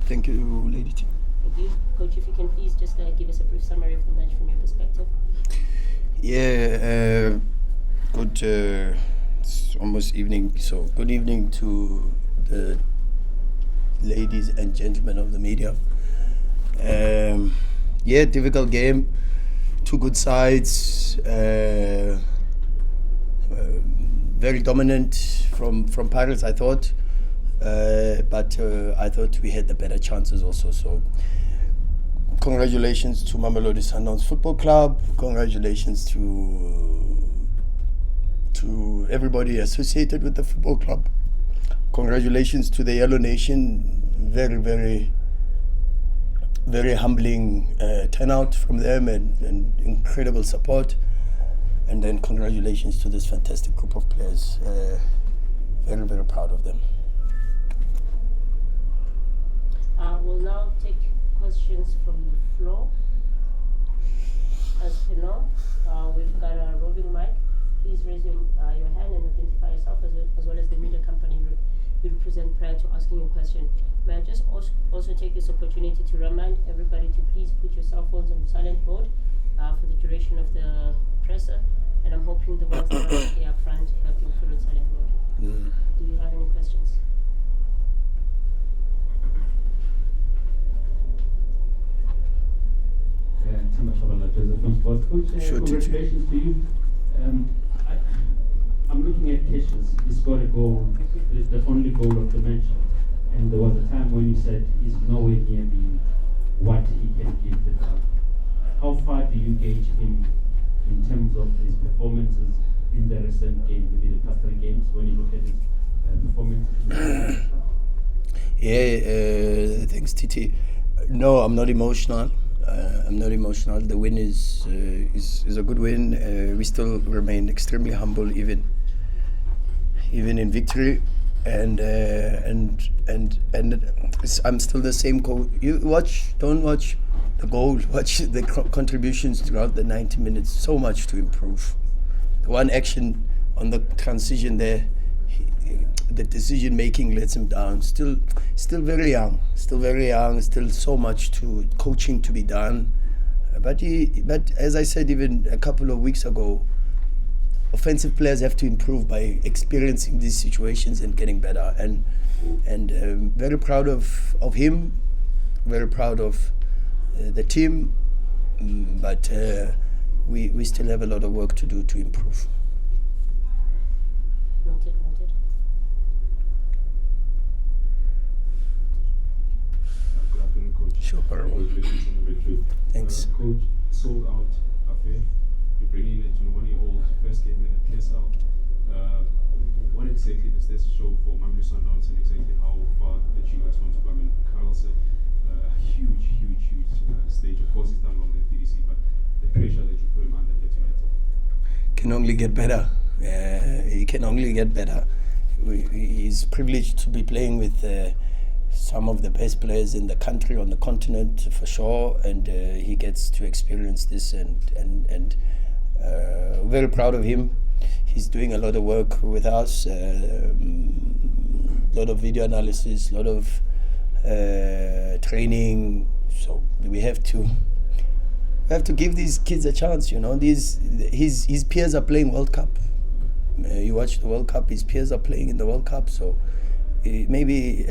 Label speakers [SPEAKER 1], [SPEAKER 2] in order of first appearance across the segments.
[SPEAKER 1] Thank you, Lady T.
[SPEAKER 2] Thank you. Coach, if you can please just give us a brief summary of the match from your perspective.
[SPEAKER 1] Yeah, good. It's almost evening, so good evening to the ladies and gentlemen of the media. Yeah, difficult game. Two good sides. Very dominant from Pirates, I thought. But I thought we had the better chances also. So congratulations to Mamelodi Sundowns Football Club. Congratulations to everybody associated with the football club. Congratulations to the Yellow Nation. Very, very, very humbling turnout from them and incredible support. And then congratulations to this fantastic group of players. Very, very proud of them.
[SPEAKER 2] We'll now take questions from the floor. As you know, we've got a roving mic. Please raise your hand and identify yourself as well as the media company you represent prior to asking your question. May I just also take this opportunity to remind everybody to please put your cell phones on silent mode for the duration of the presser, and I'm hoping the ones that are here up front have been put on silent mode. Do you have any questions?
[SPEAKER 3] Coach, congratulations to you. I'm looking at Cassius. He's got a goal, the only goal of the match. And there was a time when you said he's nowhere near being what he can give the club. How far do you gauge him in terms of his performances in the recent game, maybe the past 3 games, when you look at his performances?
[SPEAKER 1] Yeah, thanks, TT. No, I'm not emotional. I'm not emotional. The win is a good win. We still remain extremely humble, even in victory, and I'm still the same coach. Don't watch the goal. Watch the contributions throughout the 90 minutes. So much to improve. The one action on the transition there, the decision making lets him down. Still very young. Still so much to coaching to be done. But as I said even a couple of weeks ago, offensive players have to improve by experiencing these situations and getting better. And very proud of him. Very proud of the team. But we still have a lot of work to do to improve.
[SPEAKER 2] Noted.
[SPEAKER 4] Good afternoon, Coach.
[SPEAKER 1] Sure,
[SPEAKER 4] Congratulations on the victory.
[SPEAKER 1] Thanks.
[SPEAKER 4] Coach, sold out affair. You're bringing a 21-year-old first game in a PSL. What exactly does this show for Mamelodi Sundowns and exactly how far that you guys want to go? I mean, Carl said a huge stage. Of course, he's done well in the DDC, but the pressure that you put him under here tonight
[SPEAKER 1] can only get better. He can only get better. He's privileged to be playing with some of the best players in the country, on the continent, for sure, and he gets to experience this, and very proud of him. He's doing a lot of work with us, a lot of video analysis, a lot of training. So we have to give these kids a chance. You know, his peers are playing World Cup. You watch the World Cup, his peers are playing in the World Cup, so maybe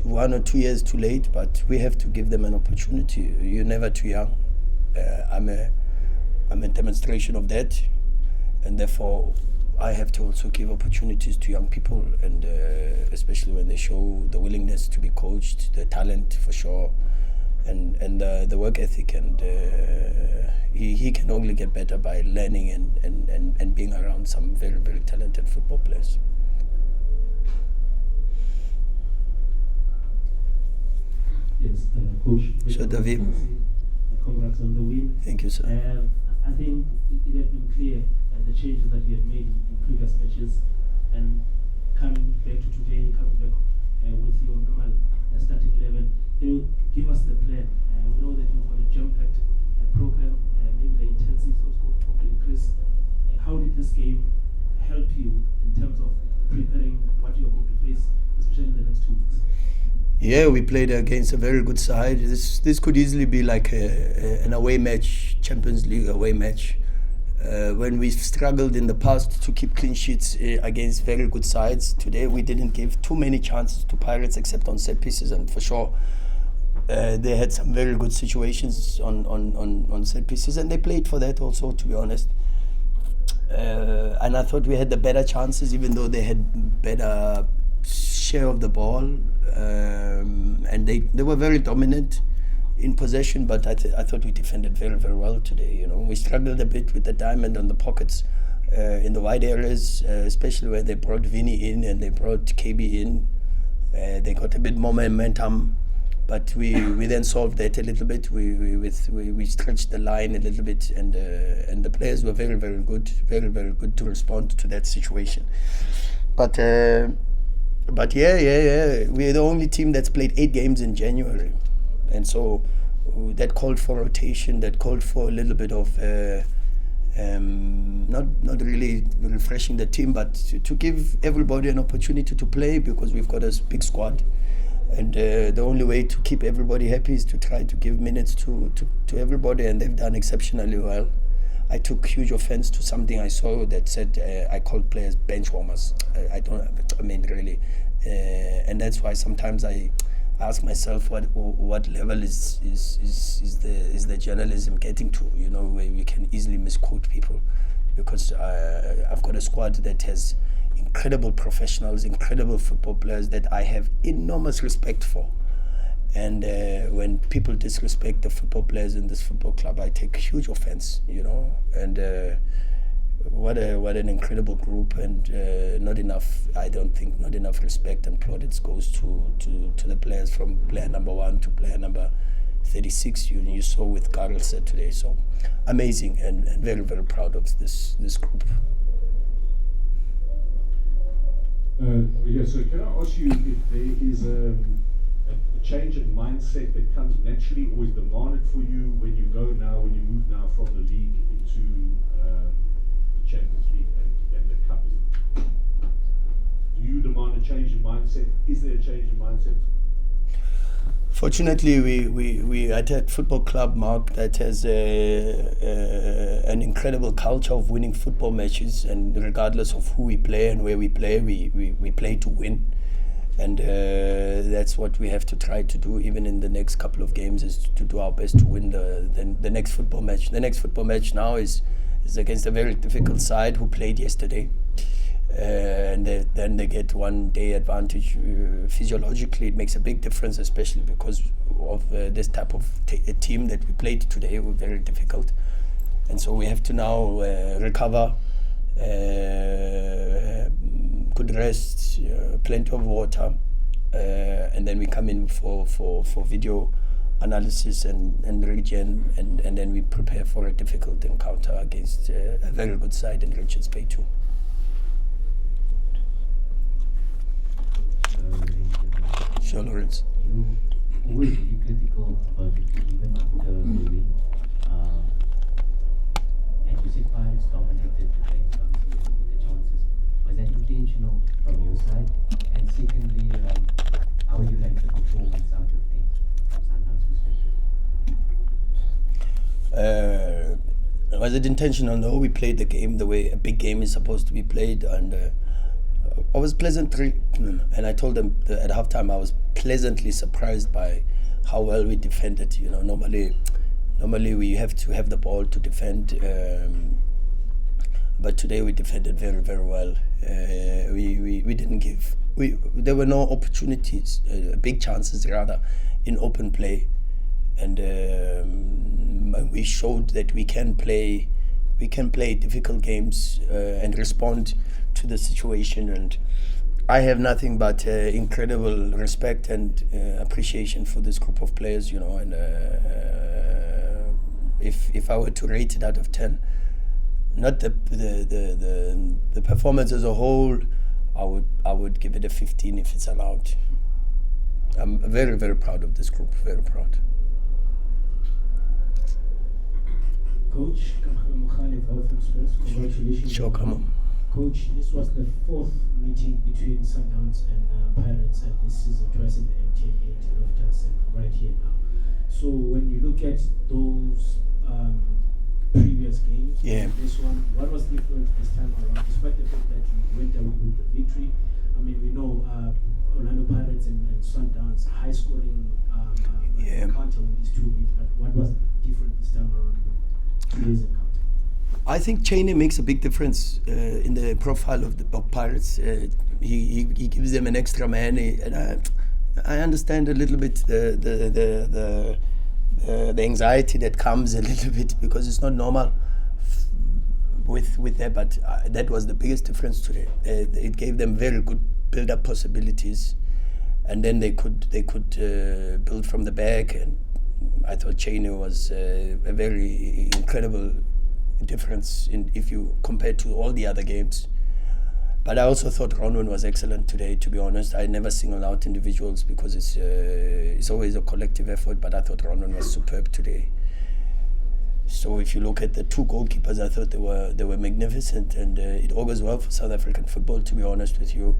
[SPEAKER 1] 1 or 2 years too late, but we have to give them an opportunity. You're never too young. I'm a demonstration of that, and therefore I have to also give opportunities to young people, and especially when they show the willingness to be coached, the talent for sure, and the work ethic, and he can only get better by learning and being around some very, very talented football players.
[SPEAKER 3] Yes, Coach.
[SPEAKER 1] Sure, David.
[SPEAKER 3] Congrats on the win.
[SPEAKER 1] Thank you, sir.
[SPEAKER 3] I think it had been clear the changes that you had made in previous matches, and coming back to today, coming back with your normal starting 11. Can you give us the plan? We know that you've got a jam-packed program, maybe the intensity is also going to increase. How did this game help you in terms of preparing what you're going to face, especially in the next 2 weeks?
[SPEAKER 1] Yeah, we played against a very good side. This could easily be like an away match, Champions League away match. When we struggled in the past to keep clean sheets against very good sides, today we didn't give too many chances to Pirates except on set pieces, and for sure they had some very good situations on set pieces, and they played for that also, to be honest. And I thought we had the better chances, even though they had better share of the ball, and they were very dominant in possession, but I thought we defended very, very well today. You know, we struggled a bit with the diamond on the pockets in the wide areas, especially where they brought Vinny in and they brought KB in. They got a bit more momentum, but we then solved that a little bit. We stretched the line a little bit, and the players were very, very good to respond to that situation. But yeah, we're the only team that's played 8 games in January, and so that called for rotation. That called for a little bit of not really refreshing the team, but to give everybody an opportunity to play, because we've got a big squad. And the only way to keep everybody happy is to try to give minutes to everybody, and they've done exceptionally well. I took huge offense to something I saw that said I called players bench warmers. I mean really, and that's why sometimes I ask myself what level is the journalism getting to? You know, where we can easily misquote people, because I've got a squad that has incredible professionals, incredible football players that I have enormous respect for. And when people disrespect the football players in this football club, I take huge offense, you know. And what an incredible group, and I don't think not enough respect and plaudits goes to the players, from player number 1 to player number 36. You saw with Karel said today. So amazing, and very, very proud of this group.
[SPEAKER 5] Yeah, so can I ask you if there is a change in mindset that comes naturally or is demanded for you when you move now from the league into the Champions League and the Cup? Do you demand a change in mindset? Is there a change in mindset?
[SPEAKER 1] Fortunately, we at that football club, Mark, that has an incredible culture of winning football matches, and regardless of who we play and where we play, we play to win. And that's what we have to try to do, even in the next couple of games, is to do our best to win the next football match. The next football match now is against a very difficult side who played yesterday. And then they get 1 day advantage. Physiologically, it makes a big difference, especially because of this type of team that we played today. Were very difficult, and so we have to now recover, good rest, plenty of water, and then we come in for video analysis and regen, and then we prepare for a difficult encounter against a very good side in Richards Bay too. Sure, Lawrence.
[SPEAKER 6] You always be critical about the team even after the win. And you said Pirates dominated the game from the chances. Was that intentional from your side? And secondly, how would you like the performance out of 10 from Sundowns' perspective?
[SPEAKER 1] Was it intentional? No, we played the game the way a big game is supposed to be played, and I was pleasantly, and I told them at halftime, I was pleasantly surprised by how well we defended. You know, normally we have to have the ball to defend, but today we defended very, very well. We didn't give. There were no opportunities, big chances rather, in open play, and we showed that we can play difficult games and respond to the situation. And I have nothing but incredible respect and appreciation for this group of players, you know. And if I were to rate it out of 10, not the performance as a whole, I would give it a 15 if it's allowed. I'm very, very proud of this group. Very proud.
[SPEAKER 7] Coach, congratulations.
[SPEAKER 1] Sure, come on.
[SPEAKER 7] Coach, this was the fourth meeting between Sundowns and Pirates at this season, twice in the MTN 8 Loftus and right here now. So when you look at those previous games,
[SPEAKER 1] Yeah.
[SPEAKER 7] this one, what was different this time around, despite the fact that you went away with the victory? I mean, we know Orlando Pirates and Sundowns, high scoring
[SPEAKER 1] Yeah.
[SPEAKER 7] encounter when these two meet, but what was different this time around with today's encounter?
[SPEAKER 1] I think Cheney makes a big difference in the profile of the Pirates. He gives them an extra man, and I understand a little bit the anxiety that comes a little bit because it's not normal with that. But that was the biggest difference today. It gave them very good build-up possibilities, and then they could build from the back. And I thought Cheney was a very incredible difference if you compare to all the other games. But I also thought Ronwen was excellent today, to be honest. I never single out individuals because it's always a collective effort, but I thought Ronwen was superb today. So if you look at the two goalkeepers, I thought they were magnificent, and it augurs well for South African football, to be honest with you.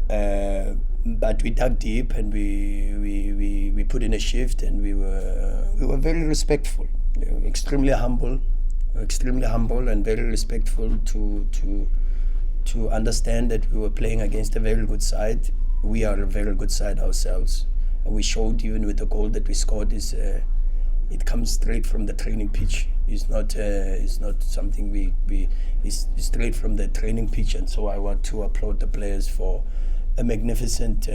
[SPEAKER 1] But we dug deep and we put in a shift, and we were very respectful, extremely humble and very respectful to understand that we were playing against a very good side. We are a very good side ourselves, and we showed even with the goal that we scored it comes straight from the training pitch. It's not something it's straight from the training pitch, and so I want to applaud the players for a magnificent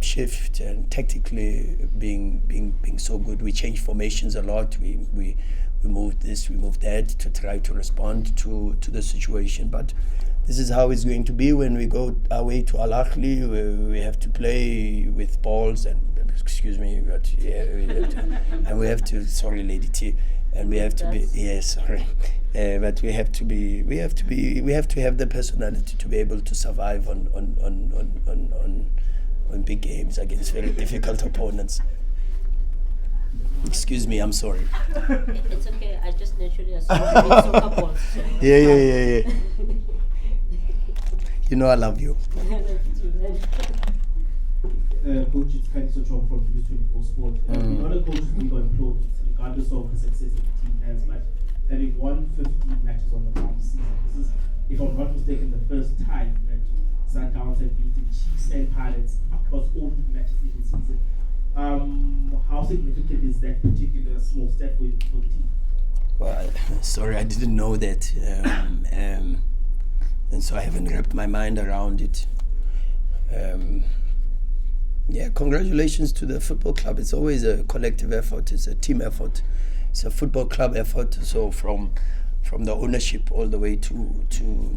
[SPEAKER 1] shift and tactically being so good. We changed formations a lot. We moved this, we moved that to try to respond to the situation. But this is how it's going to be when we go away to Al Ahly. We have to play with balls and and we have to. Sorry, Lady T. And we have to be. Yeah, sorry. But we have to have the personality to be able to survive on big games against very difficult opponents. Excuse me, I'm sorry.
[SPEAKER 2] It's okay. I just naturally assumed you played soccer balls. So
[SPEAKER 1] Yeah. You know I love you.
[SPEAKER 7] Coach, it's kind of Sochong from News 24 Sport. A lot of coaches we got employed, regardless of the success of the team has, but having won 15 matches on the ground this season. This is, if I'm not mistaken, the first time that Sundowns have beaten Chiefs and Pirates across all the matches in the season. How significant is that particular small step for the team?
[SPEAKER 1] Well, sorry, I didn't know that, and so I haven't wrapped my mind around it. Yeah, congratulations to the football club. It's always a collective effort. It's a team effort. It's a football club effort. So from the ownership all the way to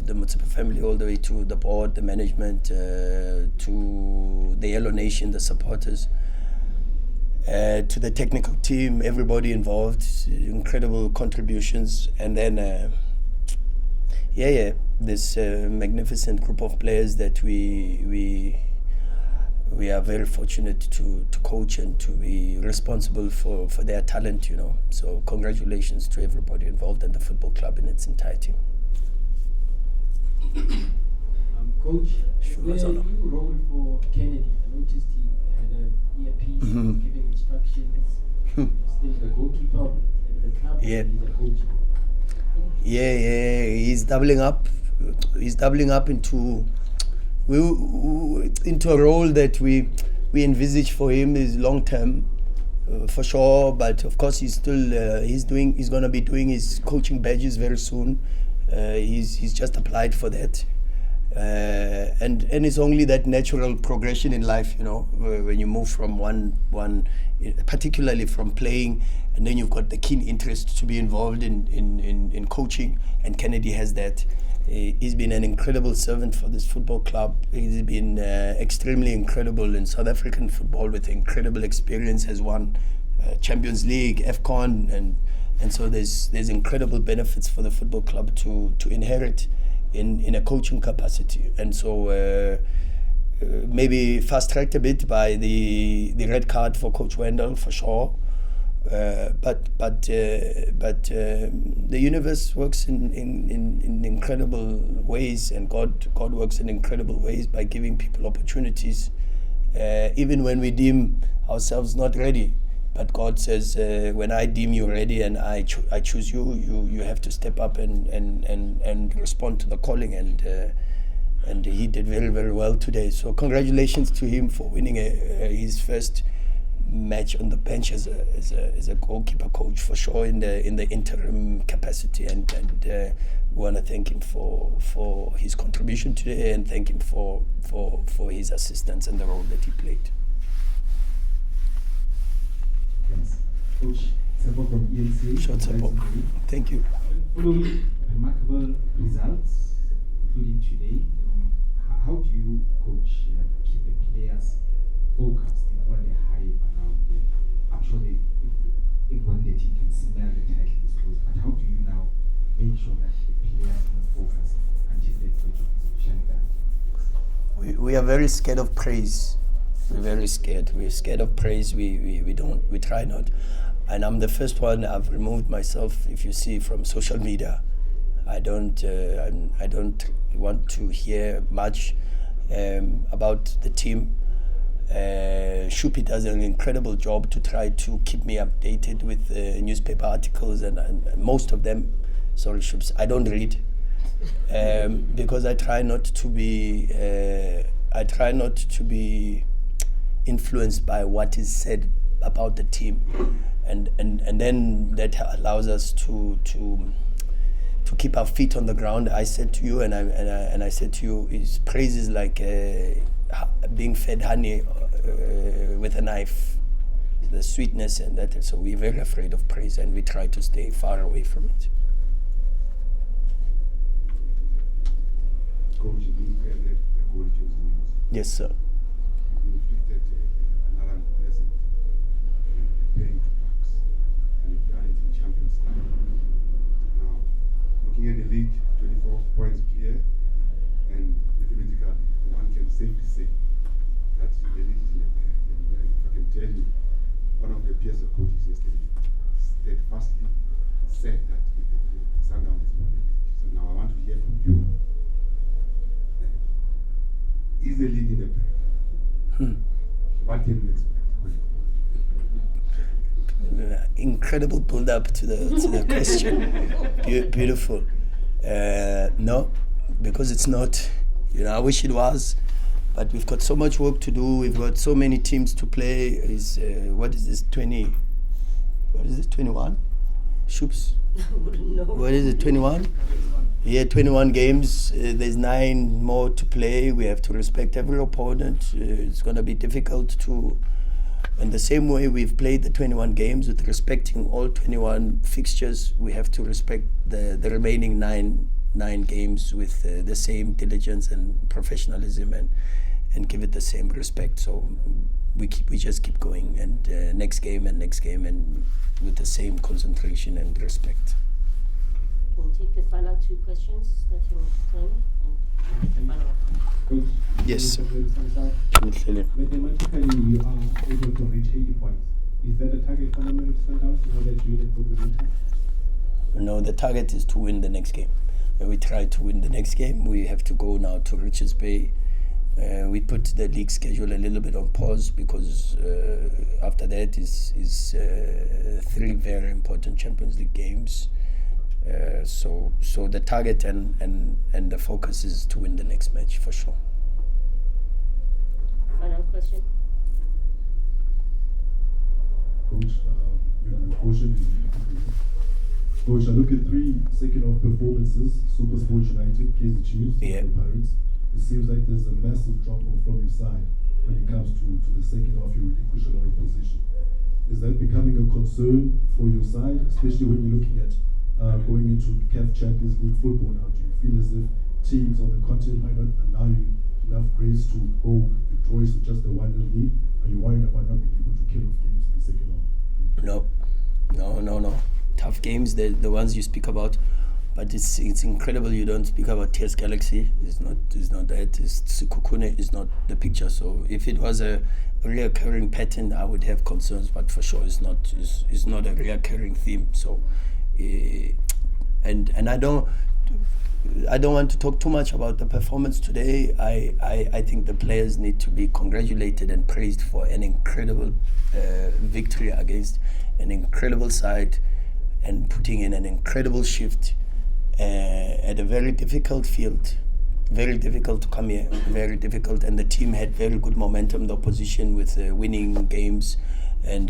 [SPEAKER 1] the Motsepe family, all the way to the board, the management, to the Yellow Nation, the supporters, to the technical team, everybody involved, incredible contributions. And then, this magnificent group of players that we are very fortunate to coach and to be responsible for their talent, So congratulations to everybody involved and the football club in its entirety.
[SPEAKER 7] Coach,
[SPEAKER 1] Sure,
[SPEAKER 7] where
[SPEAKER 1] Zolo.
[SPEAKER 7] you rolled for Kennedy, I noticed he had an earpiece giving instructions. Still the goalkeeper at the club,
[SPEAKER 1] Yeah.
[SPEAKER 7] he's a coach.
[SPEAKER 1] Yeah, he's doubling up. He's doubling up into a role that we envisage for him is long term, for sure. But of course, he's still he's going to be doing his coaching badges very soon. He's just applied for that, and it's only that natural progression in life, when you move from one, particularly from playing, and then you've got the keen interest to be involved in coaching, and Kennedy has that. He's been an incredible servant for this football club. He's been extremely incredible in South African football with incredible experience, has won Champions League, AFCON, and so there's incredible benefits for the football club to inherit in a coaching capacity. And so maybe fast-tracked a bit by the red card for Coach Wendell, for sure. But the universe works in incredible ways, and God works in incredible ways by giving people opportunities, even when we deem ourselves not ready. But God says, when I deem you ready and I choose you, you have to step up and respond to the calling. And he did very, very well today. So congratulations to him for winning his first match on the bench as a goalkeeper coach, for sure, in the interim capacity. And we want to thank him for his contribution today, and thank him for his assistance and the role that he played.
[SPEAKER 8] Yes. Coach Tshepo from ENC.
[SPEAKER 1] Sure, Tshepo. Thank you.
[SPEAKER 8] Following remarkable results, including today, how do you, coach, keep the players focused in all the hype around them? I'm sure everyone in the team can smell the title is close, but how do you now make sure that the players are focused until they get to shine down?
[SPEAKER 1] We are very scared of praise. We're very scared. We're scared of praise. We try not. And I'm the first one. I've removed myself, if you see, from social media. I don't want to hear much about the team. Shupi does an incredible job to try to keep me updated with newspaper articles, and most of them, sorry Shups, I don't read, because I try not to be influenced by what is said about the team, and then that allows us to keep our feet on the ground. I said to you, and I said to you, is praise is like being fed honey with a knife, the sweetness and that. So we're very afraid of praise, and we try to stay far away from it.
[SPEAKER 9] Coach, you favorite the goal choosing news.
[SPEAKER 1] Yes, sir.
[SPEAKER 9] You inflicted another unpleasant pain to Bucks, and you done it in Champions League. Now, looking at the league, 24 points clear, and mathematically, one can safely say that the league is in the bag. And if I can tell you, one of the peers of coaches yesterday steadfastly said that the Sundowns is not the league. So now I want to hear from you. Is the league in the bag? What can we expect going forward?
[SPEAKER 1] Incredible build up to the question. Beautiful. No, because it's not. I wish it was, but we've got so much work to do. We've got so many teams to play. What is this 20? What is this 21? Shoops.
[SPEAKER 2] No.
[SPEAKER 1] What is it 21? Yeah, 21 games. There's 9 more to play. We have to respect every opponent. It's going to be difficult to. In the same way we've played the 21 games with respecting all 21 fixtures, we have to respect the remaining nine games with the same diligence and professionalism, and give it the same respect. So we just keep going, and next game and with the same concentration and respect.
[SPEAKER 2] We'll take the final 2 questions that you want to claim. And the final.
[SPEAKER 8] Coach,
[SPEAKER 1] Yes, sir.
[SPEAKER 8] Mathematically, you are able to reach 80 points. Is that a target for Mamelodi Sundowns, or that you need good momentum?
[SPEAKER 1] No, the target is to win the next game. When we try to win the next game, we have to go now to Richards Bay. We put the league schedule a little bit on pause because after that is 3 very important Champions League games. So the target and the focus is to win the next match for sure.
[SPEAKER 2] Final question.
[SPEAKER 5] Coach, your caution is beautiful. Coach, I look at 3 second-half performances: Super Sports United, Kaizer Chiefs,
[SPEAKER 1] Yeah.
[SPEAKER 5] the Pirates. It seems like there's a massive drop-off from your side when it comes to the second half. You relinquish a lot of position. Is that becoming a concern for your side, especially when you're looking at going into CAF Champions League football now? Do you feel as if teams on the continent might not allow you enough grace to go victorious with just a 1-0 lead? Are you worried about not being able to kill off games in the second half?
[SPEAKER 1] No. Tough games, the ones you speak about. but it's incredible you don't speak about TS Galaxy. It's not that. It's Sekhukhune is not the picture. So if it was a reoccurring pattern, I would have concerns, but for sure it's not a reoccurring theme. So and I don't want to talk too much about the performance today. I think the players need to be congratulated and praised for an incredible victory against an incredible side and putting in an incredible shift at a very difficult field. Very difficult to come here, very difficult, and the team had very good momentum, the opposition, with winning games, and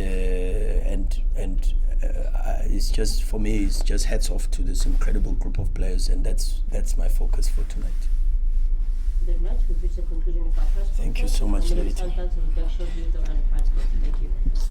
[SPEAKER 1] it's just, for me, it's just hats off to this incredible group of players, and that's my focus for tonight.
[SPEAKER 2] Very much. We've reached the conclusion of our press conference.
[SPEAKER 1] Thank you so much,
[SPEAKER 2] Mamelodi
[SPEAKER 1] Lady.
[SPEAKER 2] Sundowns will get shortly the Thank you.